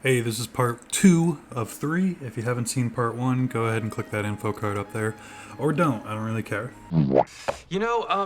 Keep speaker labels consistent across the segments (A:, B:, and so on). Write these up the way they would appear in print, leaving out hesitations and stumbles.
A: Hey, this is part 2 of 3. If you haven't seen part 1, go ahead and click that info card up there. Or don't, I don't really care.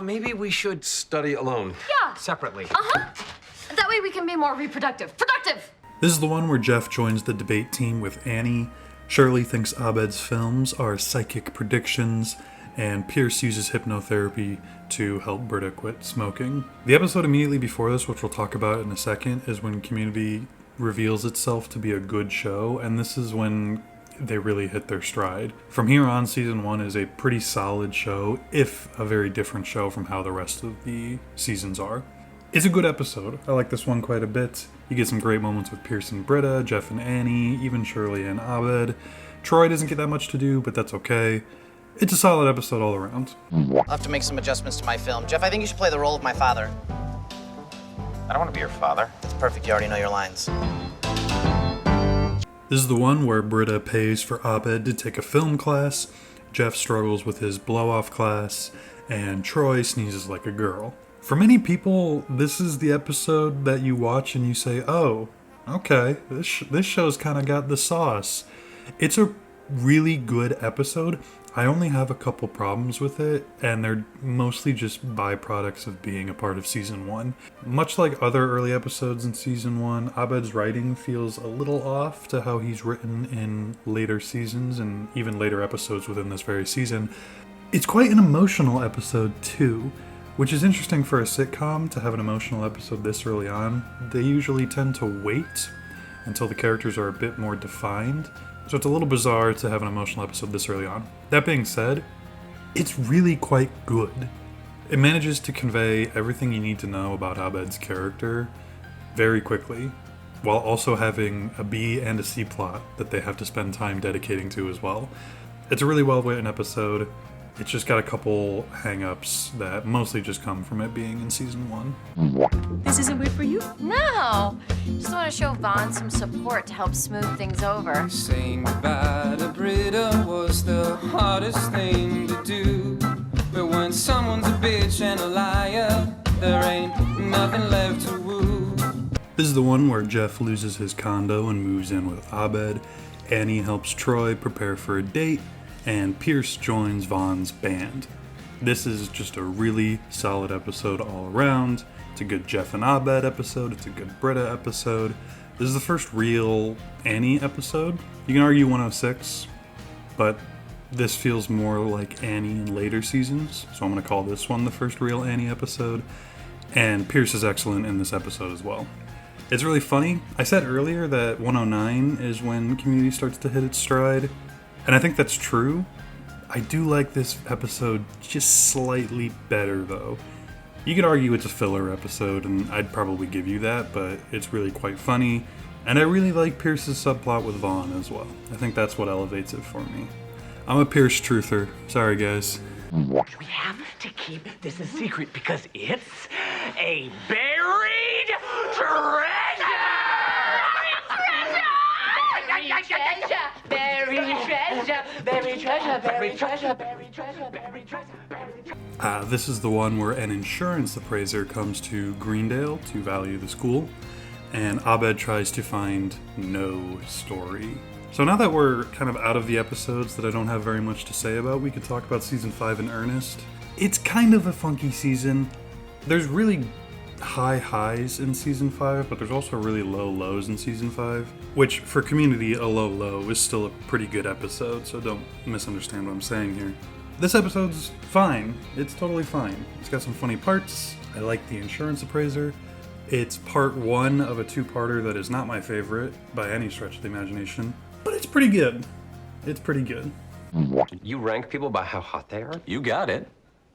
B: Maybe we should study alone.
C: Yeah.
B: Separately.
C: That way we can be more reproductive. Productive!
A: This is the one where Jeff joins the debate team with Annie. Shirley thinks Abed's films are psychic predictions, and Pierce uses hypnotherapy to help Britta quit smoking. The episode immediately before this, which we'll talk about in a second, is when Community reveals itself to be a good show, and this is when they really hit their stride. From here on, season 1 is a pretty solid show, if a very different show from how the rest of the seasons are. It's a good episode. I like this one quite a bit. You get some great moments with Pierce and Britta, Jeff and Annie, even Shirley and Abed. Troy doesn't get that much to do, but that's okay. It's a solid episode all around.
D: I'll have to make some adjustments to my film. Jeff, I think you should play the role of my father.
E: I don't want to be your father.
D: It's perfect, you already know your lines.
A: This is the one where Britta pays for Abed to take a film class, Jeff struggles with his blow-off class, and Troy sneezes like a girl. For many people, this is the episode that you watch and you say, oh, okay, this show's kind of got the sauce. It's a really good episode. I only have a couple problems with it, and they're mostly just byproducts of being a part of season 1. Much like other early episodes in season 1, Abed's writing feels a little off to how he's written in later seasons and even later episodes within this very season. It's quite an emotional episode too, which is interesting for a sitcom to have an emotional episode this early on. They usually tend to wait until the characters are a bit more defined. So it's a little bizarre to have an emotional episode this early on. That being said, it's really quite good. It manages to convey everything you need to know about Abed's character very quickly, while also having a B and a C plot that they have to spend time dedicating to as well. It's a really well-written episode. It's just got a couple hang-ups that mostly just come from it being in season 1.
F: This isn't weird for you?
C: No. Just want to show Vaughn some support to help smooth things over.
G: Saying goodbye to Britta was the hardest thing to do. But when someone's a bitch and a liar, there ain't nothing left to woo.
A: This is the one where Jeff loses his condo and moves in with Abed. Annie helps Troy prepare for a date, and Pierce joins Vaughn's band. This is just a really solid episode all around. It's a good Jeff and Abed episode. It's a good Britta episode. This is the first real Annie episode. You can argue 106, but this feels more like Annie in later seasons, so I'm going to call this one the first real Annie episode. And Pierce is excellent in this episode as well. It's really funny. I said earlier that 109 is when Community starts to hit its stride, and I think that's true. I do like this episode just slightly better, though. You could argue it's a filler episode, and I'd probably give you that, but it's really quite funny. And I really like Pierce's subplot with Vaughn as well. I think that's what elevates it for me. I'm a Pierce truther. Sorry, guys.
H: We have to keep this a secret because it's a buried treasure! Buried treasure.
A: This is the one where an insurance appraiser comes to Greendale to value the school, and Abed tries to find no story. So now that we're kind of out of the episodes that I don't have very much to say about, we could talk about season 5 in earnest. It's kind of a funky season. There's really high highs in season 5, but there's also really low lows in season 5, which for Community, a low low is still a pretty good episode, so don't misunderstand what I'm saying here. This episode's fine. It's totally fine. It's got some funny parts. I like the insurance appraiser. It's part 1 of a 2-parter that is not my favorite by any stretch of the imagination, but it's pretty good. It's pretty good.
B: You rank people by how hot they are?
E: You got it.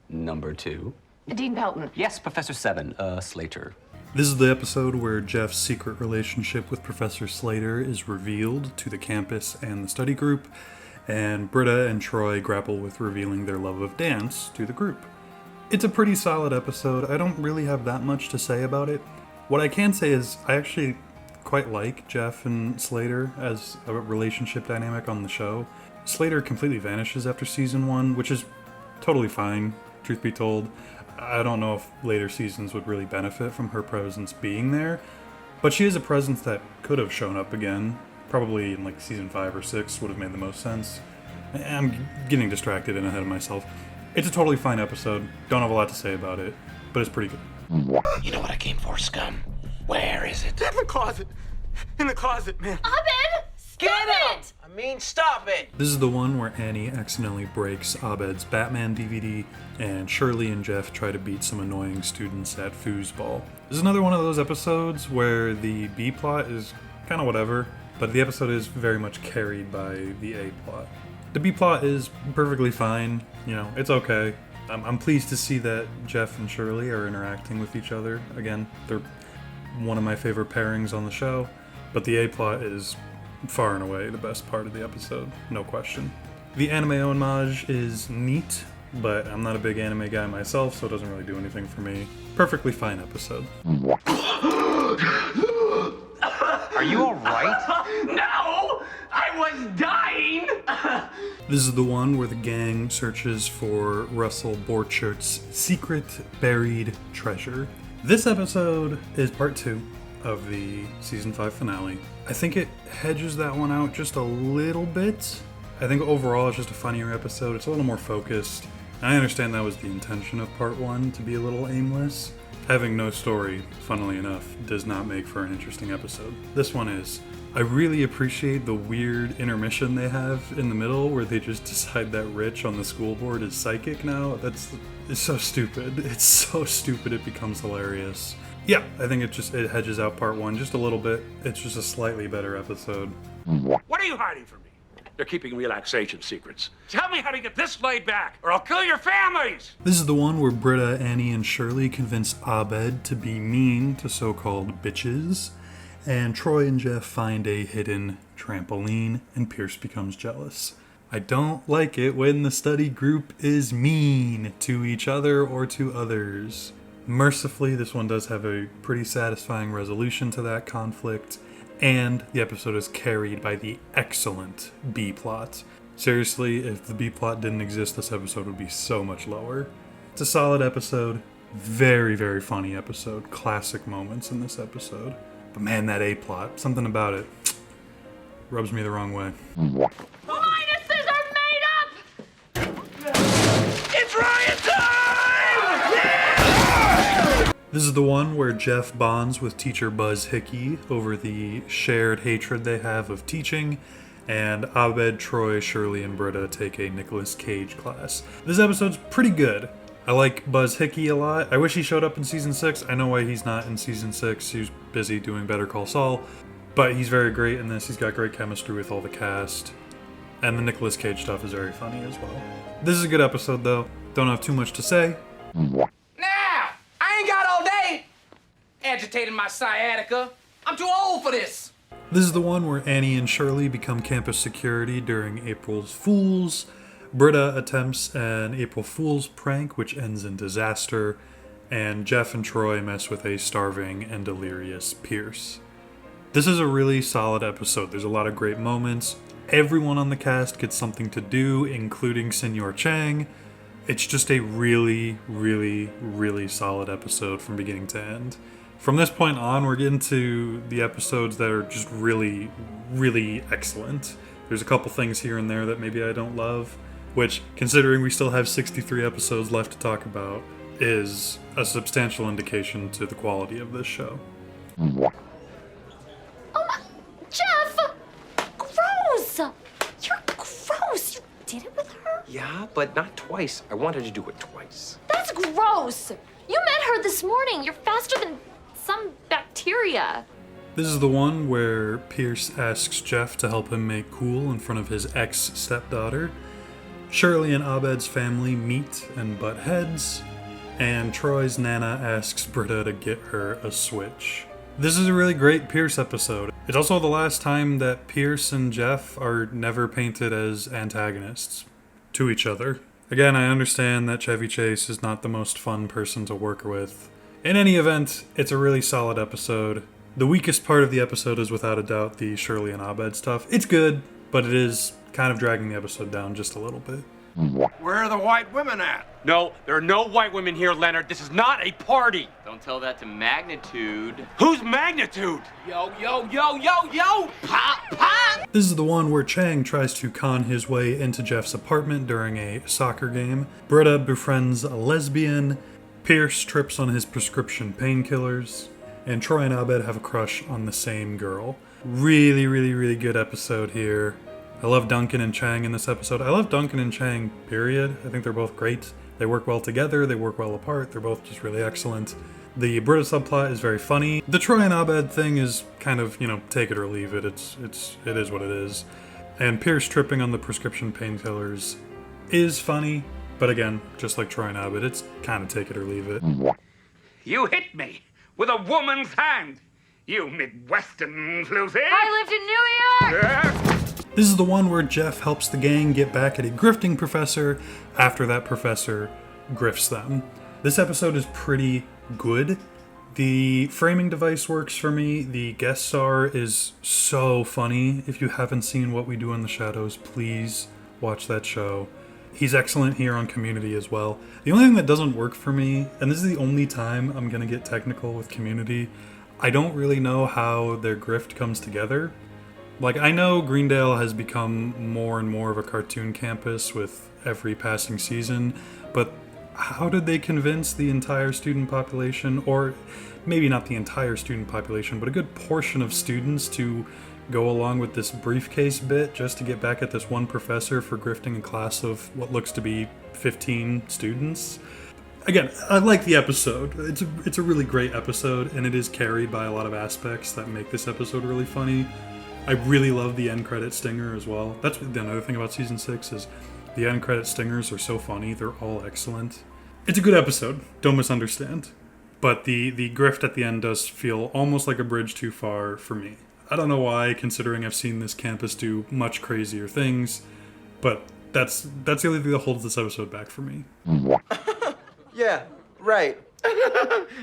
E: Number 2.
C: Dean Pelton.
E: Yes, Professor 7, Slater.
A: This is the episode where Jeff's secret relationship with Professor Slater is revealed to the campus and the study group, and Britta and Troy grapple with revealing their love of dance to the group. It's a pretty solid episode. I don't really have that much to say about it. What I can say is I actually quite like Jeff and Slater as a relationship dynamic on the show. Slater completely vanishes after season 1, which is totally fine, truth be told. I don't know if later seasons would really benefit from her presence being there, But she is a presence that could have shown up again. Probably in like season 5 or 6 would have made the most sense. I'm getting distracted and ahead of myself. It's a totally fine episode. Don't have a lot to say about it, but it's pretty good.
H: You know what I came for, scum? Where is it?
B: In the closet. In the closet, man.
C: Abed! Stop it!
D: I mean, stop it!
A: This is the one where Annie accidentally breaks Abed's Batman DVD, and Shirley and Jeff try to beat some annoying students at foosball. This is another one of those episodes where the B plot is kind of whatever, but the episode is very much carried by the A plot. The B plot is perfectly fine, you know, it's okay. I'm pleased to see that Jeff and Shirley are interacting with each other. Again, they're one of my favorite pairings on the show, but the A plot is far and away the best part of the episode, no question. The anime homage is neat, but I'm not a big anime guy myself, so it doesn't really do anything for me. Perfectly fine episode.
E: Are you alright?
H: No! I was dying!
A: This is the one where the gang searches for Russell Borchardt's secret buried treasure. This episode is part 2 of the season 5 finale. I think it hedges that one out just a little bit. I think overall it's just a funnier episode. It's a little more focused. I understand that was the intention of part 1, to be a little aimless. Having no story, funnily enough, does not make for an interesting episode. This one is. I really appreciate the weird intermission they have in the middle where they just decide that Rich on the school board is psychic now. It's so stupid. It's so stupid it becomes hilarious. Yeah, I think it hedges out part 1 just a little bit. It's just a slightly better episode.
F: What are you hiding from me? They're keeping relaxation secrets. Tell me how to get this laid back, or I'll kill your families!
A: This is the one where Britta, Annie, and Shirley convince Abed to be mean to so-called bitches, and Troy and Jeff find a hidden trampoline, and Pierce becomes jealous. I don't like it when the study group is mean to each other or to others. Mercifully, this one does have a pretty satisfying resolution to that conflict, and the episode is carried by the excellent B plot. Seriously, if the B plot didn't exist, this episode would be so much lower. It's a solid episode, very, very funny episode, classic moments in this episode. But man, that A plot, something about it rubs me the wrong way.
C: Minuses are made up!
F: It's riot time!
A: This is the one where Jeff bonds with teacher Buzz Hickey over the shared hatred they have of teaching, and Abed, Troy, Shirley, and Britta take a Nicolas Cage class. This episode's pretty good. I like Buzz Hickey a lot. I wish he showed up in season 6. I know why he's not in season 6. He was busy doing Better Call Saul, but he's very great in this. He's got great chemistry with all the cast, and the Nicolas Cage stuff is very funny as well. This is a good episode though. Don't have too much to say.
I: Now, I ain't got all day agitating my sciatica. I'm too old for this.
A: This is the one where Annie and Shirley become campus security during April's Fools. Britta attempts an April Fool's prank, which ends in disaster, and Jeff and Troy mess with a starving and delirious Pierce. This is a really solid episode. There's a lot of great moments. Everyone on the cast gets something to do, including Senor Chang. It's just a really, really, really solid episode from beginning to end. From this point on, we're getting to the episodes that are just really, really excellent. There's a couple things here and there that maybe I don't love, which, considering we still have 63 episodes left to talk about, is a substantial indication to the quality of this show.
C: Oh my... Jeff! Gross! You're gross! You did it with her?
B: Yeah, but not twice. I wanted to do it twice.
C: That's gross! You met her this morning. You're faster than some bacteria.
A: This is the one where Pierce asks Jeff to help him make cool in front of his ex-stepdaughter. Shirley and Abed's family meet and butt heads, and Troy's Nana asks Britta to get her a Switch. This is a really great Pierce episode. It's also the last time that Pierce and Jeff are never painted as antagonists to each other. Again, I understand that Chevy Chase is not the most fun person to work with. In any event, it's a really solid episode. The weakest part of the episode is without a doubt the Shirley and Abed stuff. It's good, but it is kind of dragging the episode down just a little bit.
F: Where are the white women at? No, there are no white women here, Leonard. This is not a party.
E: Don't tell that to Magnitude.
F: Who's Magnitude?
I: Yo, pop, pop!
A: This is the one where Chang tries to con his way into Jeff's apartment during a soccer game. Britta befriends a lesbian. Pierce trips on his prescription painkillers. And Troy and Abed have a crush on the same girl. Really, really, really good episode here. I love Duncan and Chang in this episode. I love Duncan and Chang, period. I think they're both great. They work well together, they work well apart, they're both just really excellent. The Britta subplot is very funny. The Troy and Abed thing is kind of, take it or leave it. It is what it is. And Pierce tripping on the prescription painkillers is funny, but again, just like Troy and Abed, it's kind of take it or leave it.
F: You hit me with a woman's hand. You Midwestern floozy.
C: I lived in New York!
F: Yeah.
A: This is the one where Jeff helps the gang get back at a grifting professor after that professor grifts them. This episode is pretty good. The framing device works for me. The guest star is so funny. If you haven't seen What We Do in the Shadows, please watch that show. He's excellent here on Community as well. The only thing that doesn't work for me, and this is the only time I'm going to get technical with Community, I don't really know how their grift comes together. Like, I know Greendale has become more and more of a cartoon campus with every passing season, but how did they convince the entire student population, or maybe not the entire student population, but a good portion of students to go along with this briefcase bit just to get back at this one professor for grifting a class of what looks to be 15 students? Again, I like the episode. It's a really great episode, and it is carried by a lot of aspects that make this episode really funny. I really love the end credit stinger as well. That's another thing about season 6 is the end credit stingers are so funny. They're all excellent. It's a good episode. Don't misunderstand. But the grift at the end does feel almost like a bridge too far for me. I don't know why, considering I've seen this campus do much crazier things, but that's the only thing that holds this episode back for me.
J: Yeah, right.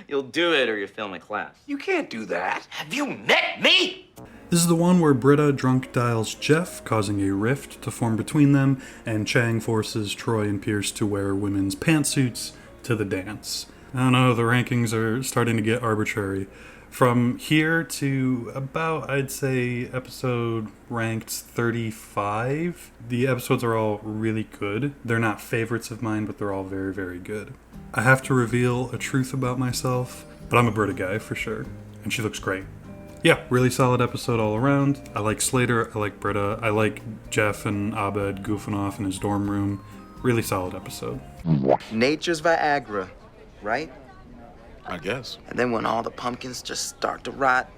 E: You'll do it or you fail my class.
F: You can't do that. Have you met me?
A: This is the one where Britta drunk dials Jeff, causing a rift to form between them, and Chang forces Troy and Pierce to wear women's pantsuits to the dance. I don't know, the rankings are starting to get arbitrary. From here to about, I'd say, episode ranked 35, the episodes are all really good. They're not favorites of mine, but they're all very, very good. I have to reveal a truth about myself, but I'm a Britta guy for sure, and she looks great. Yeah, really solid episode all around. I like Slater, I like Britta, I like Jeff and Abed goofing off in his dorm room. Really solid episode.
J: Nature's Viagra, right?
K: I guess.
J: And then when all the pumpkins just start to rot,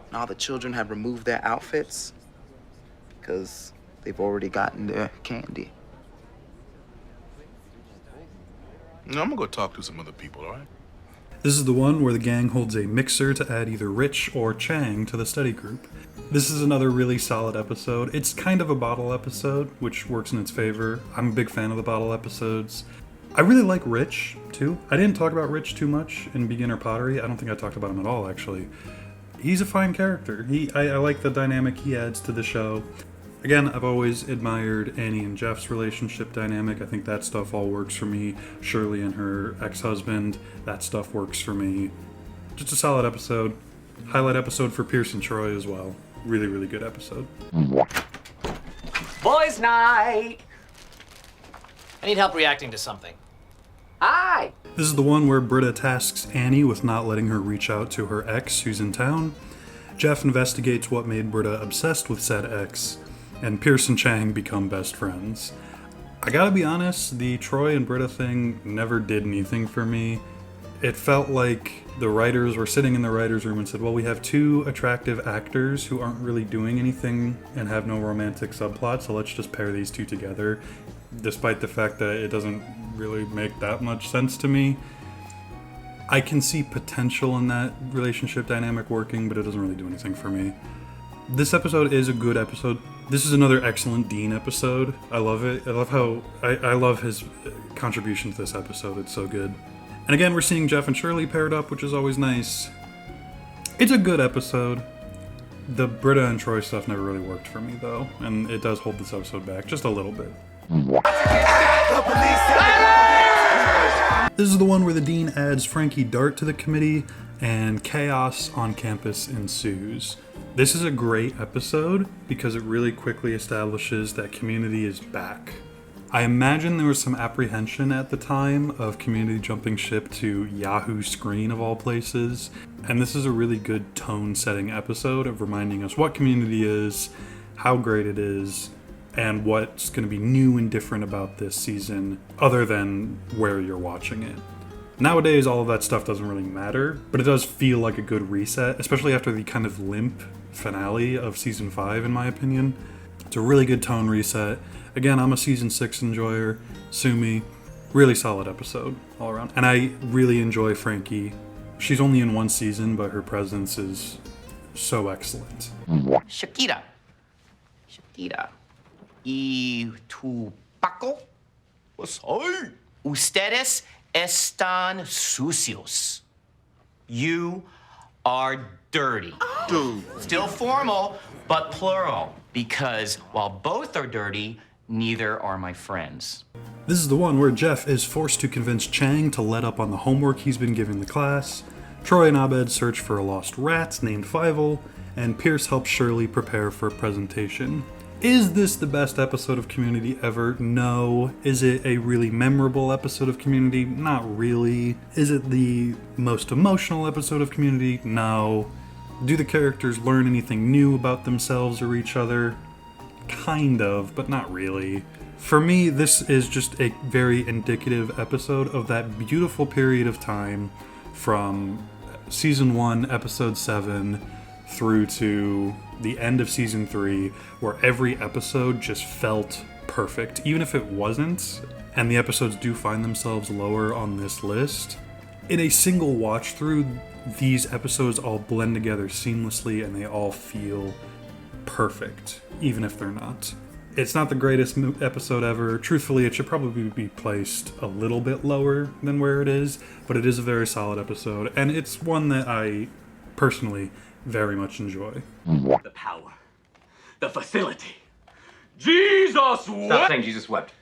J: and all the children have removed their outfits, because they've already gotten their candy.
K: No, I'm gonna go talk to some other people, all right?
A: This is the one where the gang holds a mixer to add either Rich or Chang to the study group. This is another really solid episode. It's kind of a bottle episode, which works in its favor. I'm a big fan of the bottle episodes. I really like Rich, too. I didn't talk about Rich too much in Beginner Pottery. I don't think I talked about him at all, actually. He's a fine character. I like the dynamic he adds to the show. Again, I've always admired Annie and Jeff's relationship dynamic. I think that stuff all works for me. Shirley and her ex-husband, that stuff works for me. Just a solid episode. Highlight episode for Pierce and Troy as well. Really, really good episode.
I: Boys' night!
D: I need help reacting to something.
I: Hi!
A: This is the one where Britta tasks Annie with not letting her reach out to her ex who's in town. Jeff investigates what made Britta obsessed with said ex, and Pierce and Chang become best friends. I gotta be honest, the Troy and Britta thing never did anything for me. It felt like the writers were sitting in the writer's room and said, well, we have two attractive actors who aren't really doing anything and have no romantic subplot, so let's just pair these two together, despite the fact that it doesn't really make that much sense to me. I can see potential in that relationship dynamic working, but it doesn't really do anything for me. This episode is a good episode. This is another excellent Dean episode. I love it. I love how I love his contribution to this episode. It's so good. And again, we're seeing Jeff and Shirley paired up, which is always nice. It's a good episode. The Britta and Troy stuff never really worked for me, though, and it does hold this episode back just a little bit. This is the one where the dean adds Frankie Dart to the committee and chaos on campus ensues. This is a great episode because it really quickly establishes that Community is back. I imagine there was some apprehension at the time of Community jumping ship to Yahoo Screen of all places, and this is a really good tone-setting episode of reminding us what Community is, how great it is, and what's going to be new and different about this season other than where you're watching it. Nowadays, all of that stuff doesn't really matter, but it does feel like a good reset, especially after the kind of limp finale of Season 5, in my opinion. It's a really good tone reset. Again, I'm a Season 6 enjoyer. Sue me. Really solid episode all around. And I really enjoy Frankie. She's only in one season, but her presence is so excellent.
D: Shakira. Y tu Paco.
E: Soy.
D: Ustedes están sucios. You are dirty.
E: Dude.
D: Still formal, but plural. Because while both are dirty, neither are my friends.
A: This is the one where Jeff is forced to convince Chang to let up on the homework he's been giving the class. Troy and Abed search for a lost rat named Fievel, and Pierce helps Shirley prepare for a presentation. Is this the best episode of Community ever? No. Is it a really memorable episode of Community? Not really. Is it the most emotional episode of Community? No. Do the characters learn anything new about themselves or each other? Kind of, but not really. For me, this is just a very indicative episode of that beautiful period of time from Season 1, Episode 7, through to the end of Season 3, where every episode just felt perfect. Even if it wasn't, and the episodes do find themselves lower on this list, in a single watch through, these episodes all blend together seamlessly and they all feel perfect, even if they're not. It's not the greatest episode ever. Truthfully, it should probably be placed a little bit lower than where it is, but it is a very solid episode, and it's one that I personally very much enjoy.
H: The power. The facility. Jesus wept!
E: Stop saying Jesus wept.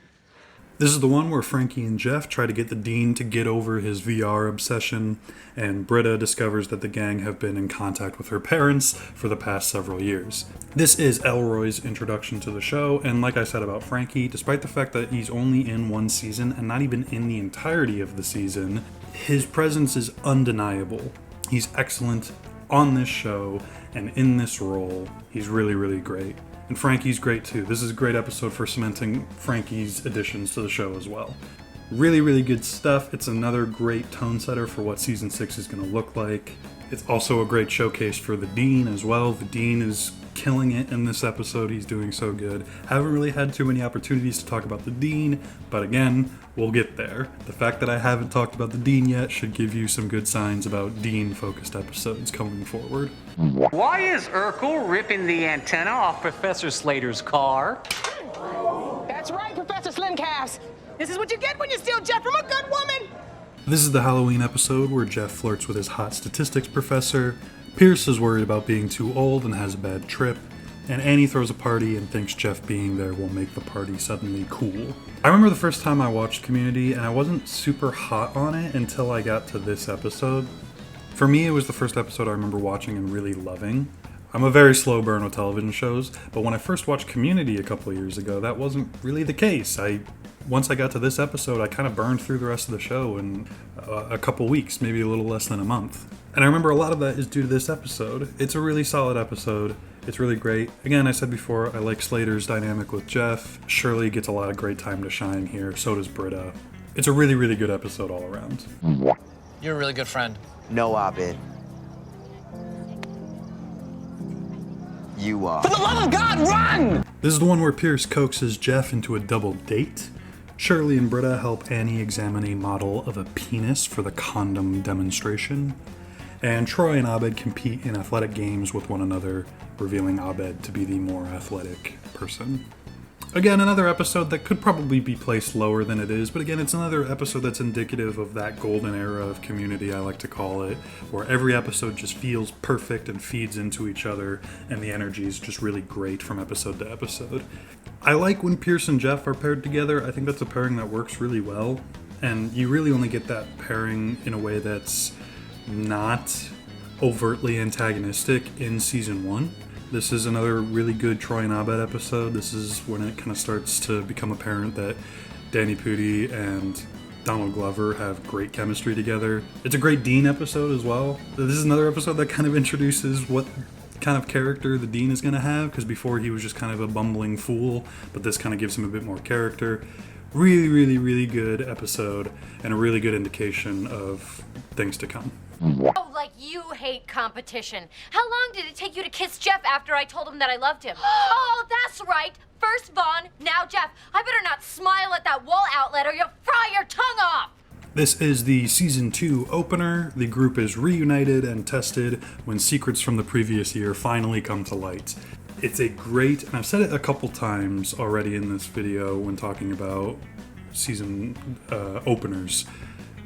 A: This is the one where Frankie and Jeff try to get the dean to get over his VR obsession, and Britta discovers that the gang have been in contact with her parents for the past several years. This is Elroy's introduction to the show, and like I said about Frankie, despite the fact that he's only in one season and not even in the entirety of the season, his presence is undeniable. He's excellent on this show and in this role. He's really, really great. And Frankie's great too. This is a great episode for cementing Frankie's additions to the show as well. Really, really good stuff. It's another great tone setter for what Season 6 is going to look like. It's also a great showcase for the Dean as well. The Dean is killing it in this episode. He's doing so good. Haven't really had too many opportunities to talk about the Dean, but again, we'll get there. The fact that I haven't talked about the Dean yet should give you some good signs about Dean-focused episodes coming forward.
I: Why is Urkel ripping the antenna off Professor Slater's car?
L: That's right, Professor Slimcast. This is what you get when you steal Jeff from a good woman.
A: This is the Halloween episode where Jeff flirts with his hot statistics professor, Pierce is worried about being too old and has a bad trip, and Annie throws a party and thinks Jeff being there will make the party suddenly cool. I remember the first time I watched Community, and I wasn't super hot on it until I got to this episode. For me, it was the first episode I remember watching and really loving. I'm a very slow burn with television shows, but when I first watched Community a couple of years ago, that wasn't really the case. Once I got to this episode, I kind of burned through the rest of the show in a couple weeks, maybe a little less than a month. And I remember a lot of that is due to this episode. It's a really solid episode. It's really great. Again, I said before, I like Slater's dynamic with Jeff. Shirley gets a lot of great time to shine here. So does Britta. It's a really, really good episode all around.
D: You're a really good friend.
J: No, Abed. You are.
L: For the love of God, run!
A: This is the one where Pierce coaxes Jeff into a double date. Shirley and Britta help Annie examine a model of a penis for the condom demonstration. And Troy and Abed compete in athletic games with one another, revealing Abed to be the more athletic person. Again, another episode that could probably be placed lower than it is, but again, it's another episode that's indicative of that golden era of Community, I like to call it, where every episode just feels perfect and feeds into each other, and the energy is just really great from episode to episode. I like when Pierce and Jeff are paired together. I think that's a pairing that works really well. and you really only get that pairing in a way that's not overtly antagonistic in season 1. This is another really good Troy and Abed episode. This is when it kind of starts to become apparent that Danny Pudi and Donald Glover have great chemistry together. It's a great Dean episode as well. This is another episode that kind of introduces what kind of character the Dean is going to have, because before he was just kind of a bumbling fool, but this kind of gives him a bit more character. Really, really, really good episode, and a really good indication of things to come.
M: Oh, like you hate competition. How long did it take you to kiss Jeff after I told him that I loved him? Oh, that's right. First Vaughn, now Jeff. I better not smile at that wall outlet or you'll fry your tongue off.
A: This is the Season 2 opener. The group is reunited and tested when secrets from the previous year finally come to light. It's a great, and I've said it a couple times already in this video when talking about season openers,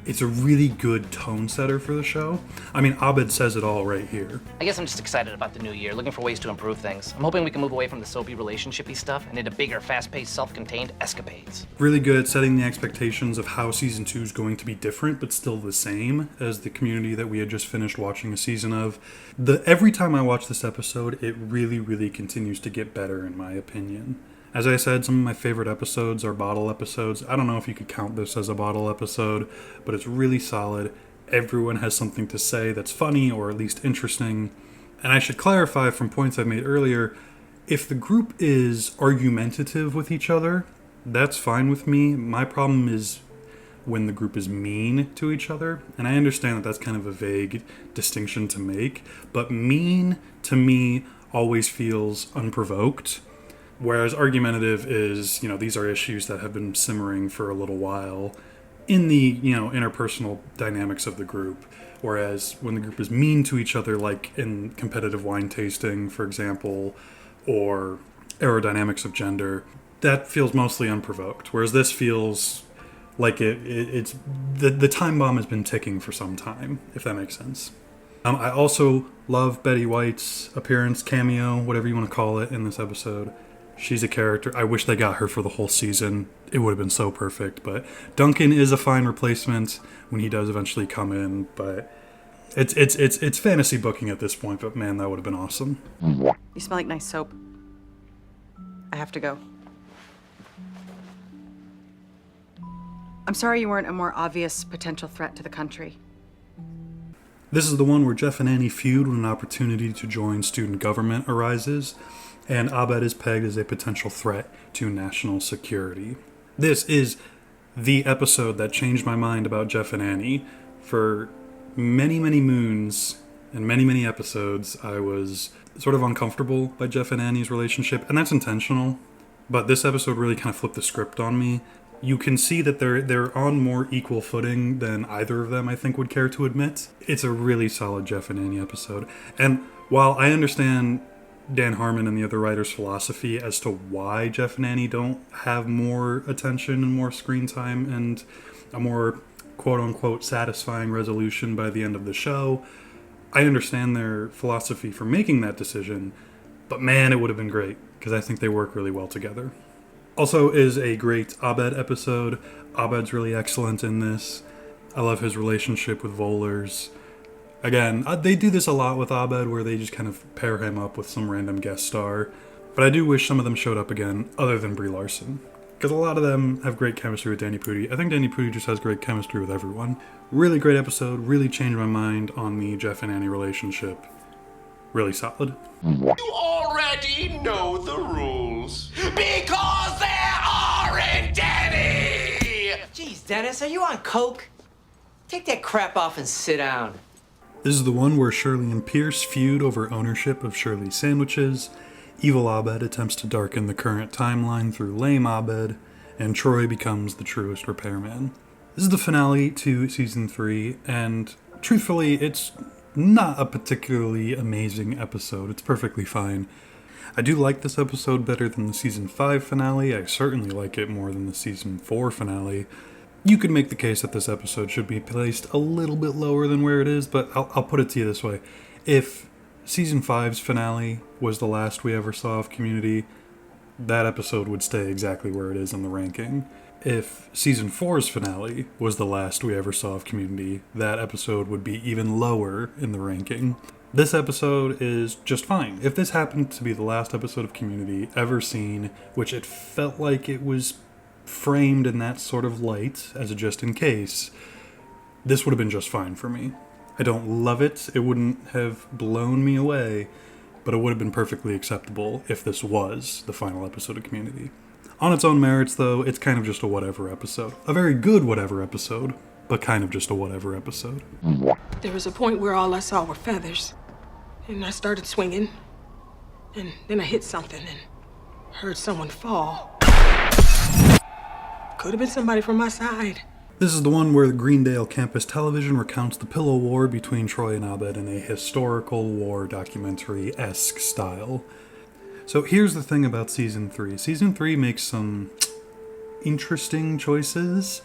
A: it's a really good tone setter for the show. I mean, Abed says it all right here.
I: I guess I'm just excited about the new year, looking for ways to improve things. I'm hoping we can move away from the soapy relationshipy stuff and into bigger, fast-paced, self-contained escapades.
A: Really good at setting the expectations of how season 2 is going to be different, but still the same as the Community that we had just finished watching a season of. Every time I watch this episode, it really, really continues to get better, in my opinion. As I said, some of my favorite episodes are bottle episodes. I don't know if you could count this as a bottle episode, but it's really solid. Everyone has something to say that's funny or at least interesting. And I should clarify from points I've made earlier, if the group is argumentative with each other, that's fine with me. My problem is when the group is mean to each other. And I understand that that's kind of a vague distinction to make, but mean to me always feels unprovoked. Whereas argumentative is, these are issues that have been simmering for a little while in the, interpersonal dynamics of the group. Whereas when the group is mean to each other, like in competitive wine tasting, for example, or aerodynamics of gender, that feels mostly unprovoked. Whereas this feels like it's the time bomb has been ticking for some time, if that makes sense. I also love Betty White's appearance, cameo, whatever you want to call it, in this episode. She's a character. I wish they got her for the whole season. It would have been so perfect. But Duncan is a fine replacement when he does eventually come in. But it's fantasy booking at this point. But man, that would have been awesome.
N: You smell like nice soap. I have to go. I'm sorry you weren't a more obvious potential threat to the country.
A: This is the one where Jeff and Annie feud when an opportunity to join student government arises, and Abed is pegged as a potential threat to national security. This is the episode that changed my mind about Jeff and Annie. For many, many moons and many, many episodes, I was sort of uncomfortable by Jeff and Annie's relationship, and that's intentional. But this episode really kind of flipped the script on me. You can see that they're on more equal footing than either of them, I think, would care to admit. It's a really solid Jeff and Annie episode. And while I understand Dan Harmon and the other writers' philosophy as to why Jeff and Annie don't have more attention and more screen time and a more quote-unquote satisfying resolution by the end of the show, I understand their philosophy for making that decision, but man, it would have been great, because I think they work really well together. Also is a great Abed episode. Abed's really excellent in this. I love his relationship with Vollers. Again, they do this a lot with Abed, where they just kind of pair him up with some random guest star. But I do wish some of them showed up again, other than Brie Larson. Because a lot of them have great chemistry with Danny Pudi. I think Danny Pudi just has great chemistry with everyone. Really great episode, really changed my mind on the Jeff and Annie relationship. Really solid.
O: You already know the rules. Because there aren't any!
P: Jeez, Dennis, are you on coke? Take that crap off and sit down.
A: This is the one where Shirley and Pierce feud over ownership of Shirley's sandwiches. Evil Abed attempts to darken the current timeline through lame Abed, and Troy becomes the truest repairman. This is the finale to Season 3, and truthfully, it's not a particularly amazing episode. It's perfectly fine. I do like this episode better than the Season 5 finale. I certainly like it more than the Season 4 finale. You could make the case that this episode should be placed a little bit lower than where it is, but I'll put it to you this way. If Season 5's finale was the last we ever saw of Community, that episode would stay exactly where it is in the ranking. If season 4's finale was the last we ever saw of Community, that episode would be even lower in the ranking. This episode is just fine. If this happened to be the last episode of Community ever seen, which it felt like it was framed in that sort of light as a just in case, this would have been just fine for me. I don't love it. It wouldn't have blown me away, but it would have been perfectly acceptable if this was the final episode of Community. On its own merits, though, it's kind of just a whatever episode. A very good whatever episode, but kind of just a whatever episode.
L: There was a point where all I saw were feathers. And I started swinging. And then I hit something and heard someone fall. Could have been somebody from my side.
A: This is the one where the Greendale Campus Television recounts the Pillow War between Troy and Abed in a historical war documentary-esque style. So here's the thing about Season 3. Season 3 makes some interesting choices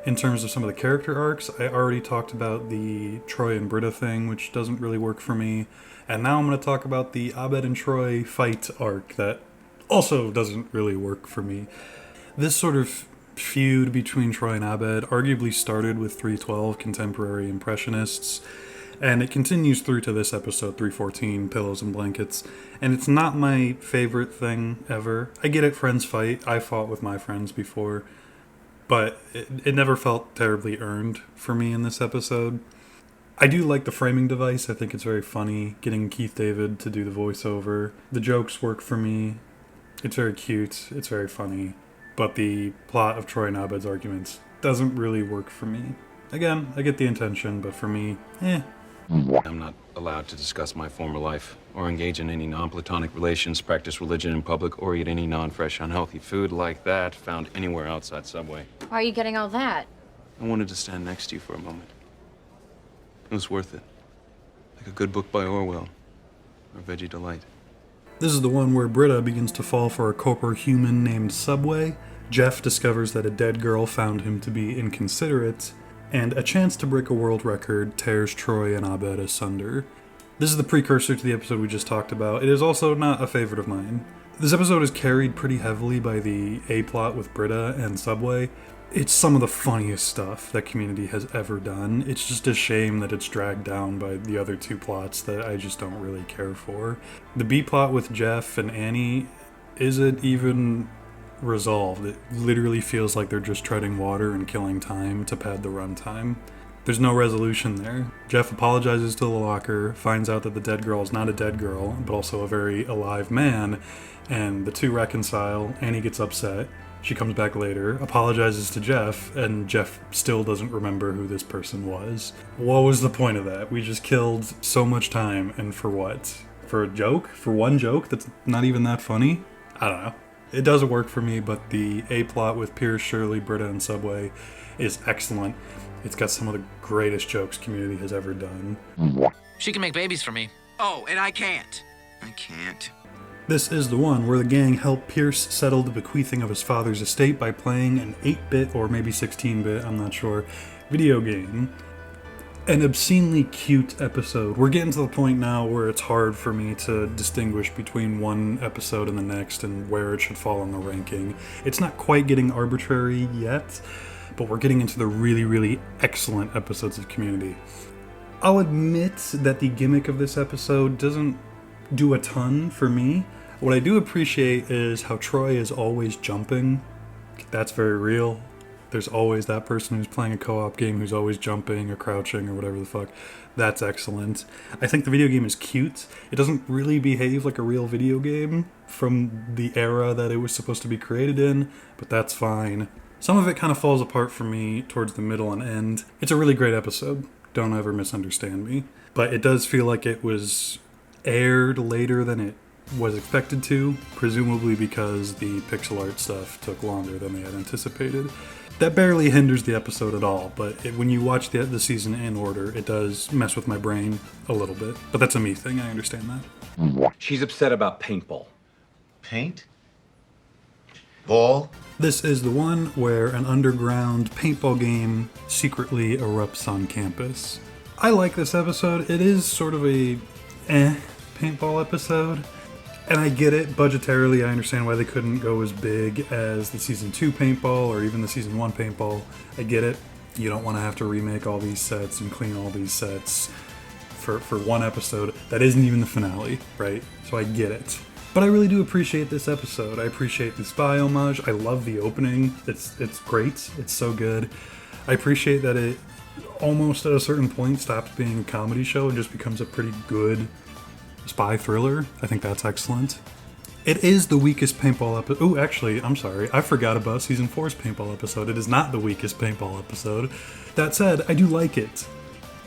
A: in terms of some of the character arcs. I already talked about the Troy and Britta thing, which doesn't really work for me. And now I'm going to talk about the Abed and Troy fight arc that also doesn't really work for me. This sort of feud between Troy and Abed arguably started with 312 Contemporary Impressionists, and it continues through to this episode 314, Pillows and Blankets, and it's not my favorite thing ever. I get it, friends fight. I fought with my friends before, but it never felt terribly earned for me in this episode. I do like the framing device. I think it's very funny, getting Keith David to do the voiceover. The jokes work for me. It's very cute. It's very funny. But the plot of Troy and Abed's arguments doesn't really work for me. Again, I get the intention, but for me,
B: I'm not allowed to discuss my former life, or engage in any non-platonic relations, practice religion in public, or eat any non-fresh, unhealthy food like that found anywhere outside Subway.
M: Why are you getting all that?
B: I wanted to stand next to you for a moment. It was worth it. Like a good book by Orwell, or Veggie Delight.
A: This is the one where Britta begins to fall for a corporate human named Subway. Jeff discovers that a dead girl found him to be inconsiderate, and a chance to break a world record tears Troy and Abed asunder. This is the precursor to the episode we just talked about. It is also not a favorite of mine. This episode is carried pretty heavily by the A-plot with Britta and Subway. It's some of the funniest stuff that Community has ever done. It's just a shame that it's dragged down by the other two plots that I just don't really care for. The B-plot with Jeff and Annie isn't even resolved. It literally feels like they're just treading water and killing time to pad the runtime. There's no resolution there. Jeff apologizes to the locker, finds out that the dead girl is not a dead girl, but also a very alive man, and the two reconcile. Annie gets upset. She comes back later, apologizes to Jeff, and Jeff still doesn't remember who this person was. What was the point of that? We just killed so much time, and for what? For a joke? For one joke that's not even that funny? I don't know. It doesn't work for me, but the A-plot with Pierce, Shirley, Britta, and Subway is excellent. It's got some of the greatest jokes Community has ever done.
I: She can make babies for me.
Q: Oh, and I can't. I can't.
A: This is the one where the gang helped Pierce settle the bequeathing of his father's estate by playing an 8-bit, or maybe 16-bit, I'm not sure, video game. An obscenely cute episode. We're getting to the point now where it's hard for me to distinguish between one episode and the next and where it should fall on the ranking. It's not quite getting arbitrary yet, but we're getting into the really, really excellent episodes of Community. I'll admit that the gimmick of this episode doesn't do a ton for me. What I do appreciate is how Troy is always jumping. That's very real. There's always that person who's playing a co-op game who's always jumping or crouching or whatever the fuck. That's excellent. I think the video game is cute. It doesn't really behave like a real video game from the era that it was supposed to be created in, but that's fine. Some of it kind of falls apart for me towards the middle and end. It's a really great episode. Don't ever misunderstand me. But it does feel like it was aired later than it was expected to, presumably because the pixel art stuff took longer than they had anticipated. That barely hinders the episode at all, but when you watch the season in order, it does mess with my brain a little bit. But that's a me thing, I understand that.
E: She's upset about paintball.
Q: Paint? Ball?
A: This is the one where an underground paintball game secretly erupts on campus. I like this episode. It is sort of a paintball episode. And I get it, budgetarily, I understand why they couldn't go as big as the Season 2 paintball or even the Season 1 paintball. I get it. You don't want to have to remake all these sets and clean all these sets for one episode that isn't even the finale, right? So I get it. But I really do appreciate this episode. I appreciate the spy homage. I love the opening. It's great. It's so good. I appreciate that it almost at a certain point stops being a comedy show and just becomes a pretty good spy thriller. I think that's excellent. It is the weakest paintball episode. Oh, actually, I'm sorry. I forgot about Season 4's paintball episode. It is not the weakest paintball episode. That said, I do like it.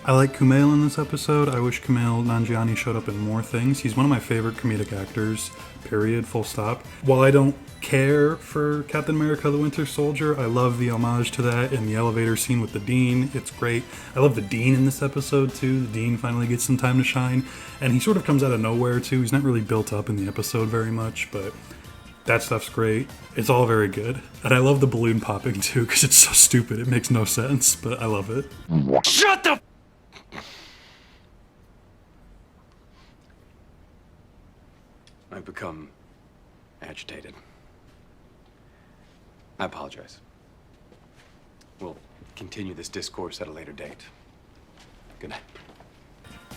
A: I like Kumail in this episode. I wish Kumail Nanjiani showed up in more things. He's one of my favorite comedic actors, period, full stop. While I don't care for Captain America the Winter Soldier, I love the homage to that in the elevator scene with the Dean. It's great. I love the Dean in this episode too. The Dean finally gets some time to shine, and he sort of comes out of nowhere too. He's not really built up in the episode very much, but that stuff's great. It's all very good. And I love the balloon popping too, because it's so stupid. It makes no sense, but I love it.
F: Shut the I've become agitated. I apologize. We'll continue this discourse at a later date. Good night.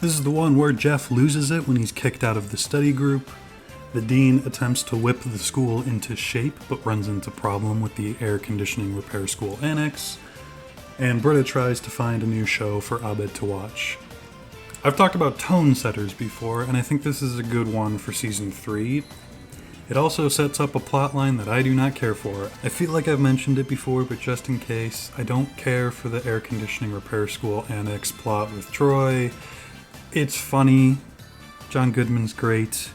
A: This is the one where Jeff loses it when he's kicked out of the study group. The dean attempts to whip the school into shape, but runs into problem with the air conditioning repair school annex. And Britta tries to find a new show for Abed to watch. I've talked about tone setters before, and I think this is a good one for Season 3. It also sets up a plotline that I do not care for. I feel like I've mentioned it before, but just in case, I don't care for the air conditioning repair school annex plot with Troy. It's funny. John Goodman's great.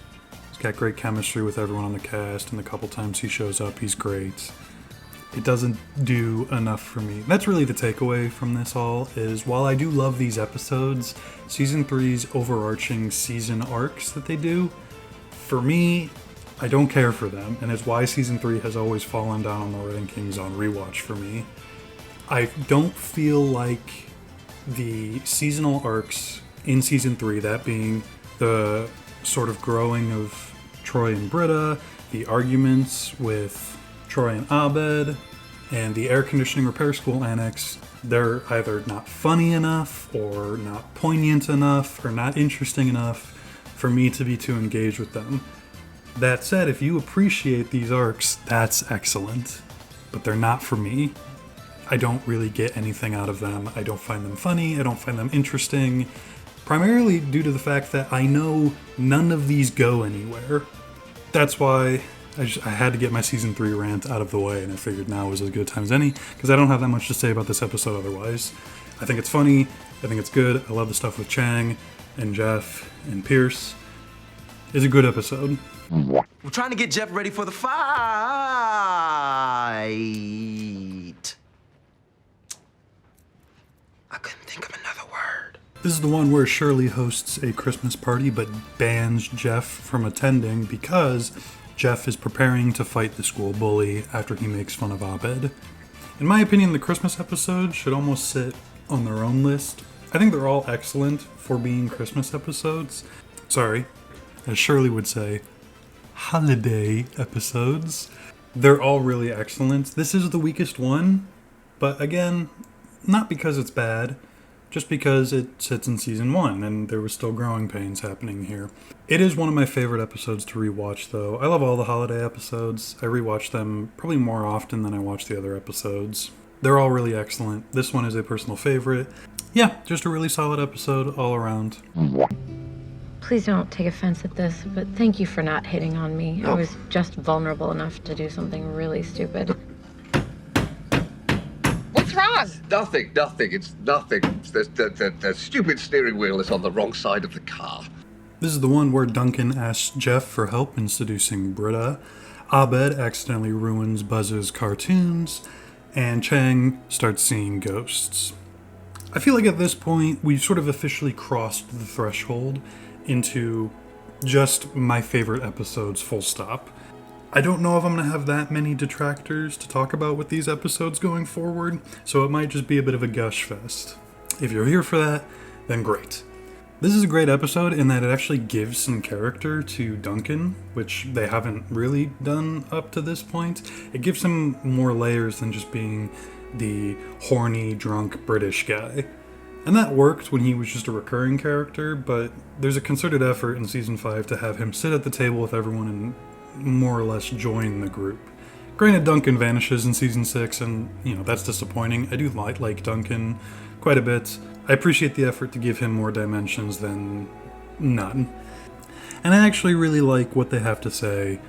A: He's got great chemistry with everyone on the cast, and the couple times he shows up, he's great. It doesn't do enough for me. That's really the takeaway from this all, is while I do love these episodes, Season 3's overarching season arcs that they do, for me, I don't care for them, and it's why Season 3 has always fallen down on the rankings on rewatch for me. I don't feel like the seasonal arcs in Season 3, that being the sort of growing of Troy and Britta, the arguments with Troy and Abed, and the air conditioning repair school annex, they're either not funny enough, or not poignant enough, or not interesting enough for me to be too engaged with them. That said, if you appreciate these arcs, that's excellent, but they're not for me. I don't really get anything out of them. I don't find them funny, I don't find them interesting, primarily due to the fact that I know none of these go anywhere. That's why I had to get my Season 3 rant out of the way, and I figured now was as good a time as any, because I don't have that much to say about this episode otherwise. I think it's funny, I think it's good, I love the stuff with Chang, and Jeff, and Pierce. It's a good episode.
Q: We're trying to get Jeff ready for the fight. I couldn't think of another word.
A: This is the one where Shirley hosts a Christmas party, but bans Jeff from attending because Jeff is preparing to fight the school bully after he makes fun of Abed. In my opinion, the Christmas episodes should almost sit on their own list. I think they're all excellent for being Christmas episodes. Sorry, as Shirley would say, holiday episodes. They're all really excellent. This is the weakest one, but again, not because it's bad, just because it sits in Season 1, and there was still growing pains happening here. It is one of my favorite episodes to rewatch, though. I love all the holiday episodes. I rewatch them probably more often than I watch the other episodes. They're all really excellent. This one is a personal favorite. Yeah, just a really solid episode all around.
R: Please don't take offense at this, but thank you for not hitting on me. I was just vulnerable enough to do something really stupid.
S: What's wrong? Nothing. It's nothing. The stupid steering wheel is on the wrong side of the car.
A: This is the one where Duncan asks Jeff for help in seducing Britta. Abed accidentally ruins Buzz's cartoons, and Chang starts seeing ghosts. I feel like at this point, we've sort of officially crossed the threshold into just my favorite episodes, full stop. I don't know if I'm going to have that many detractors to talk about with these episodes going forward, so it might just be a bit of a gush fest. If you're here for that, then great. This is a great episode in that it actually gives some character to Duncan, which they haven't really done up to this point. It gives him more layers than just being the horny, drunk British guy. And that worked when he was just a recurring character, but there's a concerted effort in Season 5 to have him sit at the table with everyone and more or less join the group. Granted, Duncan vanishes in Season 6, and, that's disappointing. I do like Duncan quite a bit. I appreciate the effort to give him more dimensions than none. And I actually really like what they have to say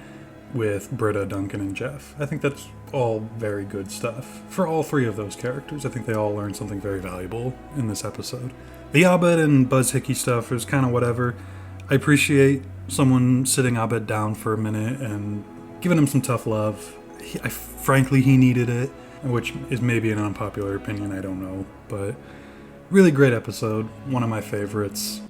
A: with Britta, Duncan, and Jeff. I think that's all very good stuff. For all three of those characters, I think they all learned something very valuable in this episode. The Abed and Buzz Hickey stuff is kind of whatever. I appreciate someone sitting Abed down for a minute and giving him some tough love. Frankly, he needed it, which is maybe an unpopular opinion, I don't know, but really great episode, one of my favorites.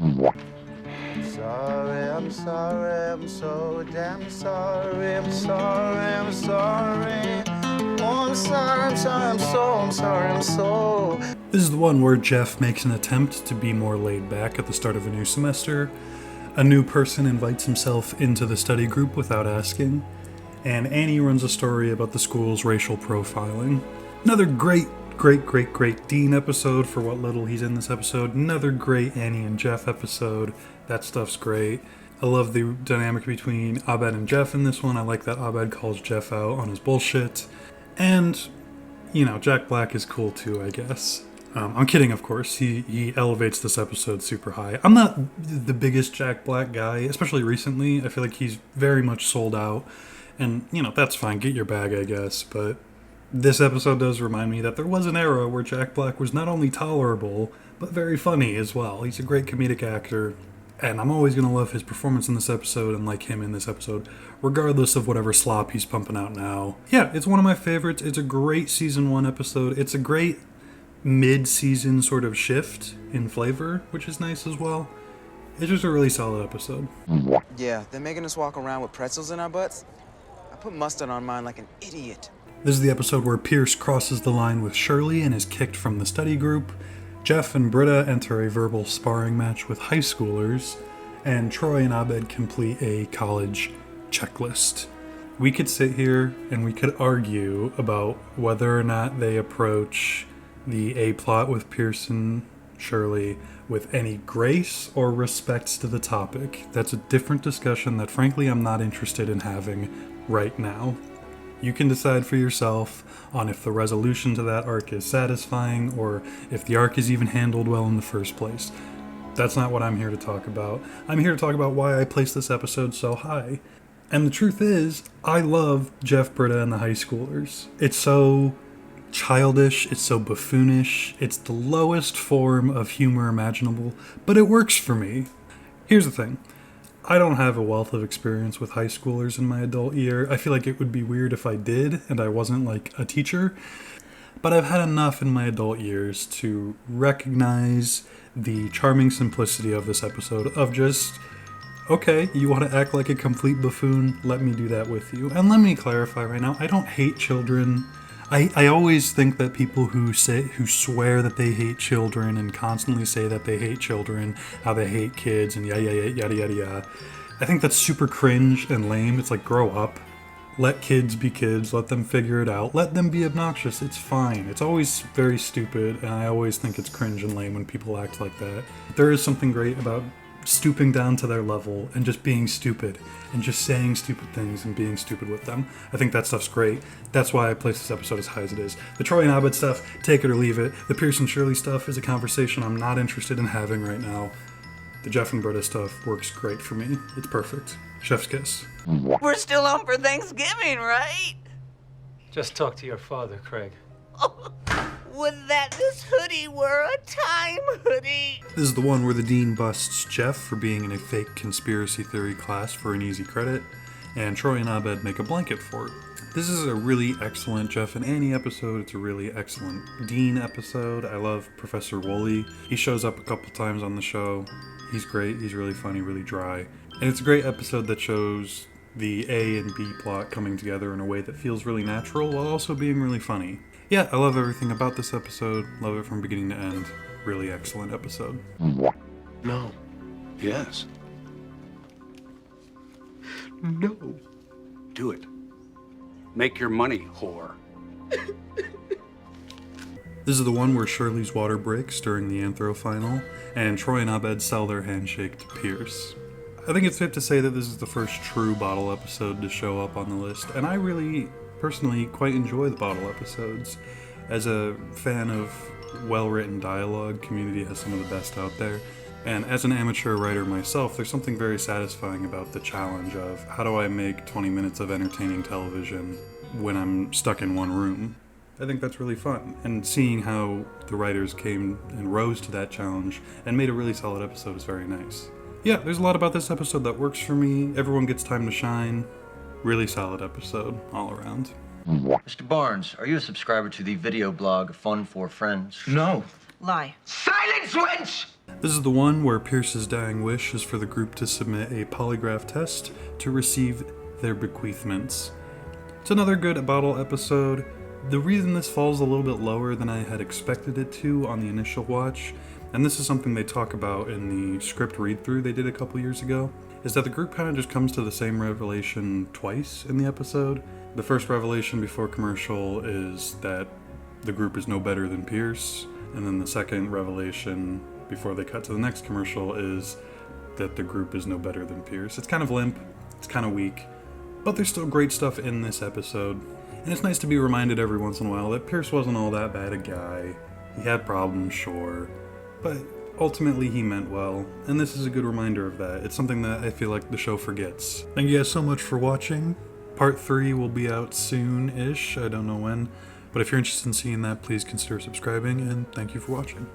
G: Sorry, I'm sorry, I'm so damn sorry, I'm sorry, I'm sorry. Oh, I'm sorry, I'm sorry, I'm sorry, I'm so.
A: This is the one where Jeff makes an attempt to be more laid back at the start of a new semester. A new person invites himself into the study group without asking, and Annie runs a story about the school's racial profiling. Another great Dean episode for what little he's in this episode. Another great Annie and Jeff episode. That stuff's great. I love the dynamic between Abed and Jeff in this one. I like that Abed calls Jeff out on his bullshit. And, Jack Black is cool too, I guess. I'm kidding, of course. He elevates this episode super high. I'm not the biggest Jack Black guy, especially recently. I feel like he's very much sold out. And, that's fine. Get your bag, I guess. But this episode does remind me that there was an era where Jack Black was not only tolerable, but very funny as well. He's a great comedic actor, and I'm always going to love his performance in this episode and like him in this episode, regardless of whatever slop he's pumping out now. Yeah, it's one of my favorites. It's a great Season 1 episode. It's a great mid-season sort of shift in flavor, which is nice as well. It's just a really solid episode.
J: Yeah, they're making us walk around with pretzels in our butts. I put mustard on mine like an idiot.
A: This is the episode where Pierce crosses the line with Shirley and is kicked from the study group. Jeff and Britta enter a verbal sparring match with high schoolers, and Troy and Abed complete a college checklist. We could sit here and we could argue about whether or not they approach the A-plot with Pierce and Shirley with any grace or respect to the topic. That's a different discussion that frankly I'm not interested in having right now. You can decide for yourself on if the resolution to that arc is satisfying or if the arc is even handled well in the first place. That's not what I'm here to talk about. I'm here to talk about why I placed this episode so high. And the truth is, I love Jeff, Britta, and the high schoolers. It's so childish, it's so buffoonish, it's the lowest form of humor imaginable, but it works for me. Here's the thing. I don't have a wealth of experience with high schoolers in my adult year. I feel like it would be weird if I did and I wasn't like a teacher. But I've had enough in my adult years to recognize the charming simplicity of this episode of just, okay, you want to act like a complete buffoon? Let me do that with you. And let me clarify right now, I don't hate children. I always think that people who swear that they hate children and constantly say that they hate children, how they hate kids and yada yada. I think that's super cringe and lame. It's like, grow up. Let kids be kids. Let them figure it out. Let them be obnoxious. It's fine. It's always very stupid, and I always think it's cringe and lame when people act like that. There is something great about stooping down to their level and just being stupid and just saying stupid things and being stupid with them. I think that stuff's great. That's why I place this episode as high as it is. The Troy and Abed stuff, take it or leave it. The Pierce and Shirley stuff is a conversation I'm not interested in having right now. The Jeff and Britta stuff works great for me. It's perfect. Chef's kiss.
P: We're still on for Thanksgiving, right?
T: Just talk to your father, Craig.
P: Would that this hoodie were a time hoodie.
A: This is the one where the dean busts Jeff for being in a fake conspiracy theory class for an easy credit, and Troy and Abed make a blanket for it. This is a really excellent Jeff and Annie episode. It's a really excellent Dean episode. I love Professor Woolley. He shows up a couple times on the show. He's great. He's really funny, really dry. And it's a great episode that shows the A and B plot coming together in a way that feels really natural while also being really funny. Yeah, I love everything about this episode. Love it from beginning to end. Really excellent episode.
O: No.
F: Yes.
S: No.
F: Do it. Make your money, whore.
A: This is the one where Shirley's water breaks during the Anthro final, and Troy and Abed sell their handshake to Pierce. I think it's safe to say that this is the first true bottle episode to show up on the list, and I really, personally, quite enjoy the bottle episodes. As a fan of well-written dialogue, Community has some of the best out there, and as an amateur writer myself, there's something very satisfying about the challenge of how do I make 20 minutes of entertaining television when I'm stuck in one room. I think that's really fun, and seeing how the writers came and rose to that challenge and made a really solid episode is very nice. Yeah, there's a lot about this episode that works for me. Everyone gets time to shine. Really solid episode all around.
U: Mr. Barnes, are you a subscriber to the video blog Fun for Friends?
Q: No.
N: Lie.
O: Silence, wench!
A: This is the one where Pierce's dying wish is for the group to submit a polygraph test to receive their bequeathments. It's another good bottle episode. The reason this falls a little bit lower than I had expected it to on the initial watch, and this is something they talk about in the script read-through they did a couple years ago, is that the group kind of just comes to the same revelation twice in the episode. The first revelation before commercial is that the group is no better than Pierce, and then the second revelation before they cut to the next commercial is that the group is no better than Pierce. It's kind of limp, it's kind of weak, but there's still great stuff in this episode. And it's nice to be reminded every once in a while that Pierce wasn't all that bad a guy. He had problems, sure, but ultimately he meant well, and this is a good reminder of that. It's something that I feel like the show forgets. Thank you guys so much for watching. Part 3 will be out soon-ish, I don't know when, but if you're interested in seeing that, please consider subscribing, and thank you for watching.